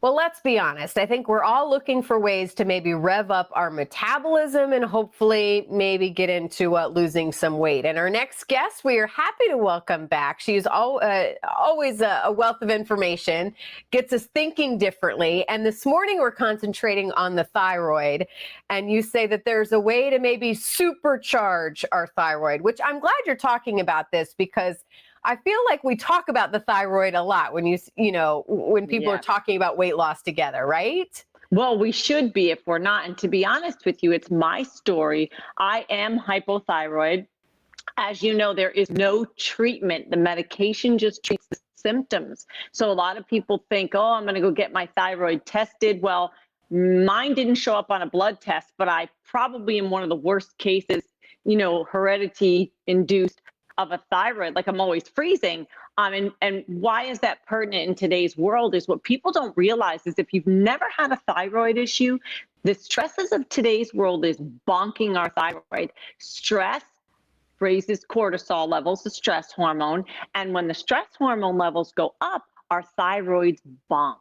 Well, let's be honest. I think we're all looking for ways to maybe rev up our metabolism and hopefully maybe get into losing some weight. And our next guest, we are happy to welcome back. She's always a wealth of information, gets us thinking differently. And this morning we're concentrating on the thyroid. And you say that there's a way to maybe supercharge our thyroid, which I'm glad you're talking about this because I feel like we talk about the thyroid a lot when when people are talking about weight loss together, right? Well, we should be if we're not. And to be honest with you, it's my story. I am hypothyroid. As you know, there is no treatment. The medication just treats the symptoms. So a lot of people think, oh, I'm going to go get my thyroid tested. Well, mine didn't show up on a blood test, but I probably am one of the worst cases, heredity induced of a thyroid, like I'm always freezing. And why is that pertinent in today's world is what people don't realize is if you've never had a thyroid issue, the stresses of today's world is bonking our thyroid. Stress raises cortisol levels, the stress hormone. And when the stress hormone levels go up, our thyroids bonk.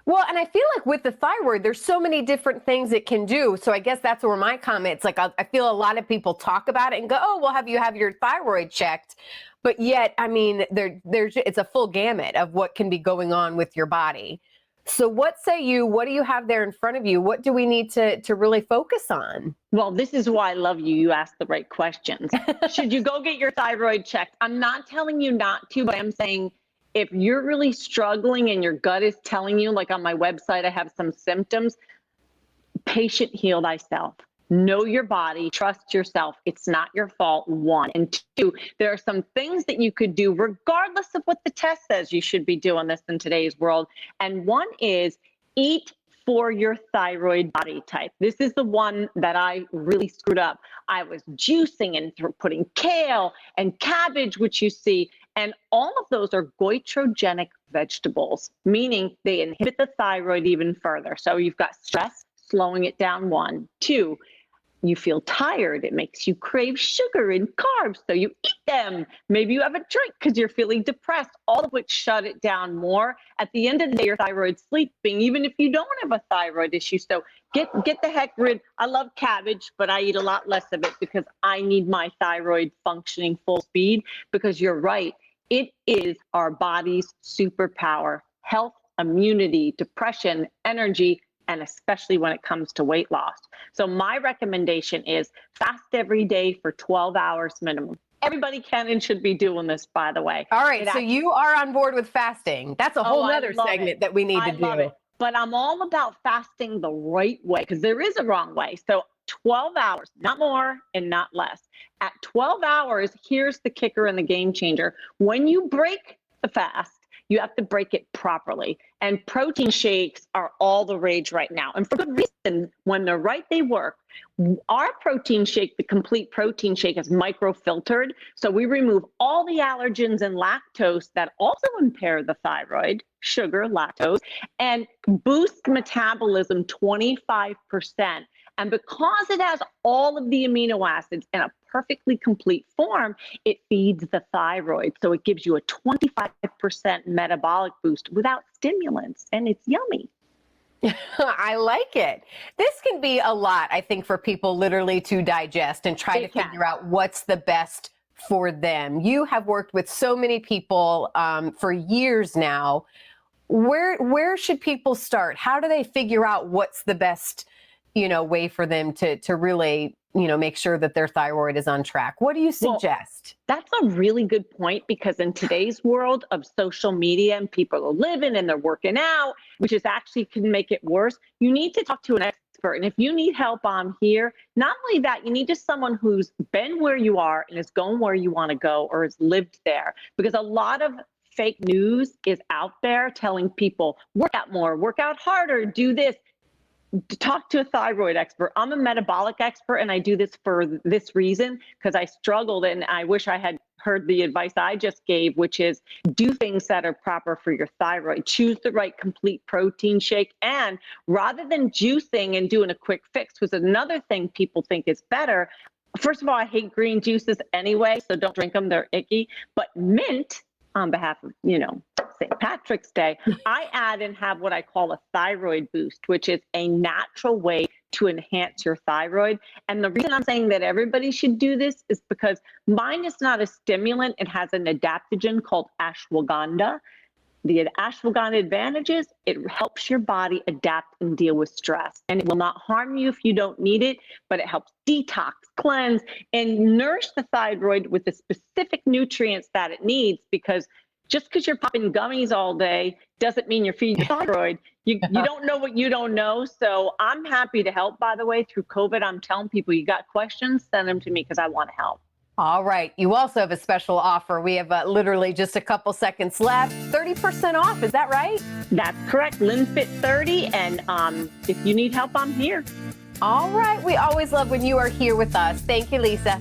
Well, and I feel like with the thyroid, there's so many different things it can do. So I guess that's where my comments, like I feel a lot of people talk about it and go, oh, well, have you have your thyroid checked? But yet, I mean, it's a full gamut of what can be going on with your body. So what do you have there in front of you? What do we need to really focus on? Well, this is why I love you. You ask the right questions. Should you go get your thyroid checked? I'm not telling you not to, but I'm saying if you're really struggling and your gut is telling you, like on my website, I have some symptoms, patient heal thyself. Know your body, trust yourself. It's not your fault, one. And two, there are some things that you could do regardless of what the test says you should be doing this in today's world. And one is eat for your thyroid body type. This is the one that I really screwed up. I was juicing and putting kale and cabbage, which you see, and all of those are goitrogenic vegetables, meaning they inhibit the thyroid even further. So you've got stress, slowing it down, one. Two, you feel tired. It makes you crave sugar and carbs, so you eat them. Maybe you have a drink because you're feeling depressed, all of which shut it down more. At the end of the day, your thyroid's sleeping, even if you don't have a thyroid issue. So get the heck rid. I love cabbage, but I eat a lot less of it because I need my thyroid functioning full speed, because you're right. It is our body's superpower: health, immunity, depression, energy, and especially when it comes to weight loss. So my recommendation is fast every day for 12 hours minimum. Everybody can and should be doing this, by the way. All right, so you are on board with fasting. That's a whole other segment that we need to do. I love it. But I'm all about fasting the right way, because there is a wrong way. So 12 hours, not more and not less. At 12 hours, here's the kicker and the game changer. When you break the fast, you have to break it properly. And protein shakes are all the rage right now. And for good reason. When they're right, they work. Our protein shake, the complete protein shake, is microfiltered. So we remove all the allergens and lactose that also impair the thyroid, sugar, lactose, and boost metabolism 25%. And because it has all of the amino acids in a perfectly complete form, it feeds the thyroid. So it gives you a 25% metabolic boost without stimulants, and it's yummy. I like it. This can be a lot, I think, for people literally to digest and try to figure out what's the best for them. You have worked with so many people for years now. Where should people start? How do they figure out what's the best way for them to really, make sure that their thyroid is on track? What do you suggest? Well, that's a really good point, because in today's world of social media and people are living and they're working out, which is actually can make it worse, you need to talk to an expert. And if you need help, I'm here. Not only that, you need just someone who's been where you are and is going where you want to go or has lived there, because a lot of fake news is out there telling people, work out more, work out harder, do this. Talk to a thyroid expert. I'm a metabolic expert, and I do this for this reason, because I struggled and I wish I had heard the advice I just gave, which is do things that are proper for your thyroid. Choose the right complete protein shake. And rather than juicing and doing a quick fix, was another thing people think is better. First of all, I hate green juices anyway, so don't drink them. They're icky. But mint, on behalf of, St. Patrick's Day, I add and have what I call a thyroid boost, which is a natural way to enhance your thyroid. And the reason I'm saying that everybody should do this is because mine is not a stimulant. It has an adaptogen called ashwagandha. The ashwagandha advantage is it helps your body adapt and deal with stress. And it will not harm you if you don't need it, but it helps detox, cleanse, and nourish the thyroid with the specific nutrients that it needs, because just because you're popping gummies all day doesn't mean you're feeding your thyroid. You don't know what you don't know. So I'm happy to help, by the way, through COVID. I'm telling people, you got questions, send them to me because I want to help. All right. You also have a special offer. We have literally just a couple seconds left. 30% off. Is that right? That's correct. LynFit 30. And if you need help, I'm here. All right. We always love when you are here with us. Thank you, Lisa.